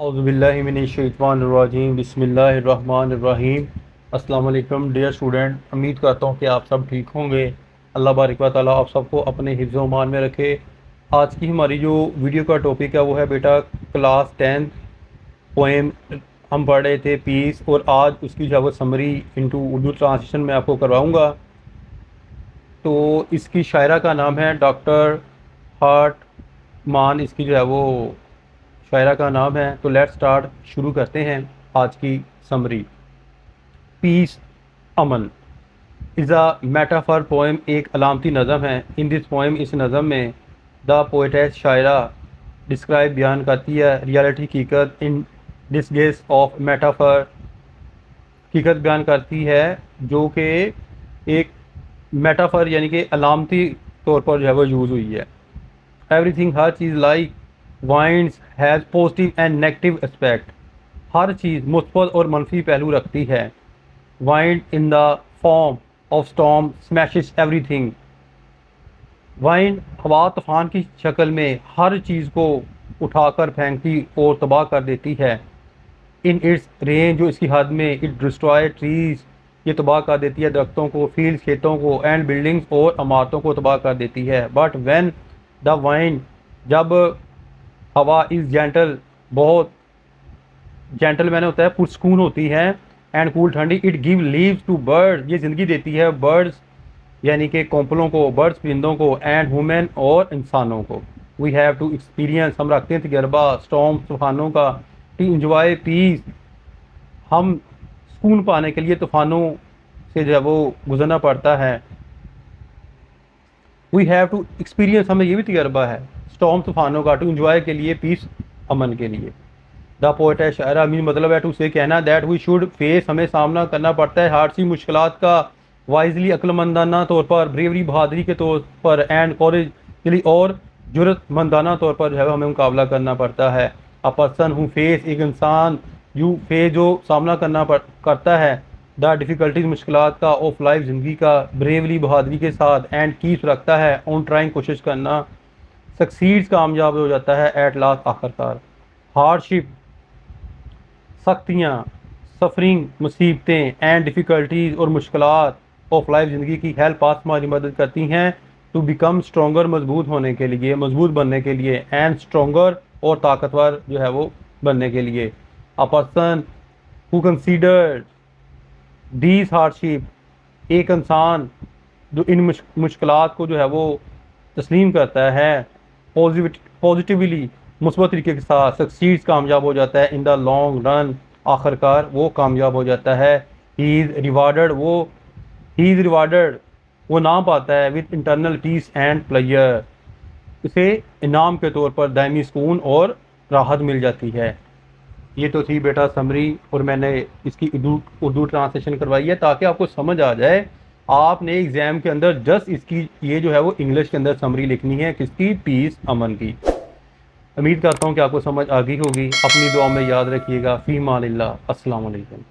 औज़ुबिल्लाहिमिनश्शैतानिर्रजीम बिस्मिल्लाहिर्रहमानिर्रहीम। अस्सलाम वालेकुम डियर स्टूडेंट, उम्मीद करता हूँ कि आप सब ठीक होंगे। अल्लाह बारिक व तआला आप सबको अपने हिफ्ज़ व मान में रखे। आज की हमारी जो वीडियो का टॉपिक है वो है बेटा क्लास 10 पोएम हम पढ़ रहे थे पीस, और आज उसकी जो है वो समरी इनटू उर्दू ट्रांसलेशन मैं आपको करवाऊँगा। तो इसकी शायरा का नाम है डॉक्टर हार्ट मान, इसकी जो है वो शायरा का नाम है। तो लेट्स स्टार्ट, शुरू करते हैं आज की समरी। पीस, अमन, इज़ अ मेटाफर पोएम, एक अलामती नज़म है। इन दिस पोएम, इस नज़म में द पोएटेस शायरा डिस्क्राइब बयान करती है रियलिटी हकीकत इन डिस्गेस ऑफ मेटाफर, हकीकत बयान करती है जो कि एक मेटाफर यानी कि अलामती तौर पर जो है वो यूज़ हुई है। एवरीथिंग, हर चीज़, like winds has positive and negative aspect, हर चीज़ मुस्बत और मनफी पहलू रखती है। Wind in the form of storm smashes everything, wind हवा तूफान की शक्ल में हर चीज़ को उठाकर फेंकती और तबाह कर देती है। इन इट्स रेंज, जो इसकी हद में, इट डिस्ट्रॉय ट्रीज, ये तबाह कर देती है दरख्तों को, फील्ड्स खेतों को, एंड बिल्डिंग्स और इमारतों को तबाह कर देती है। बट व्हेन द वाइंड, जब हवा इज़ जेंटल, बहुत जेंटल मैंने होता है पुरस्कून होती है, एंड कूल ठंडी, it give leaves to birds, ये ज़िंदगी देती है बर्ड्स यानी कि कोंपलों को, बर्ड्स परिंदों को, एंड वुमेन और इंसानों को। वी हैव टू एक्सपीरियंस, हम रखते हैं तजर्बा स्टॉर्म तूफानों का, टू इंजॉय पीस, हम सुकून पाने के लिए तूफानों से जो है वो गुजरना पड़ता है। वी हैव टू एक्सपीरियंस, हमें ये भी तजर्बा है स्टॉर्म तूफानों का, टू इंजॉय के लिए, पीस अमन के लिए। द पोएट है शायरा, मीन मतलब है टू से कहना, दैट वी शुड फेस, हमें सामना करना पड़ता है हार्ड सी मुश्किलात का, वाइजली अक्लमंदाना तौर पर, ब्रेवरी बहादुरी के तौर पर, एंड कॉरेजली और जुर्रतमंदाना तौर पर जो है हमें मुकाबला करना पड़ता है। अ पर्सन हु फेस, एक इंसान, यू फेस, जो सामना करता है, द डिफ़िकल्टीज, मुश्किलात का, ऑफ लाइफ, ज़िंदगी का, ब्रेवली, बहादुरी के साथ, एंड कीप रखता है, ऑन ट्राइंग, कोशिश करना, सक्सीड्स, कामयाब हो जाता है, एट लास्ट, आखिरकार। हार्डशिप, सख्तियाँ, सफरिंग, मुसीबतें, एंड डिफ़िकल्टीज़ और मुश्किलात ऑफ लाइफ, ज़िंदगी की, हेल्प पास, हमारी मदद करती हैं, टू बिकम स्ट्रोंगर, मजबूत होने के लिए, मजबूत बनने के लिए, एंड स्ट्रोंगर, और ताकतवर जो है वो बनने के लिए। A person who consider these hardship, एक इंसान जो इन मुश्किलात को जो है वो तस्लीम करता है, पॉजिटिवली, मुस्बत तरीके के साथ, सक्सीड्स, कामयाब हो जाता है, इन द लॉन्ग रन, आखिरकार वो कामयाब हो जाता है। ही इज़ रिवार्डेड, वो नाम पाता है, with internal peace and pleasure, उसे इनाम के तौर पर दायमी सुकून और राहत मिल जाती है। ये तो थी बेटा समरी, और मैंने इसकी उर्दू ट्रांसलेशन करवाई है ताकि आपको समझ आ जाए। आपने एग्ज़ाम के अंदर जस्ट इसकी ये जो है वो इंग्लिश के अंदर समरी लिखनी है, किसकी, पीस अमन की। उम्मीद करता हूँ कि आपको समझ आ गई होगी। अपनी दुआ में याद रखिएगा। फ़ी मानिल्लाह। अस्सलाम वालेकुम।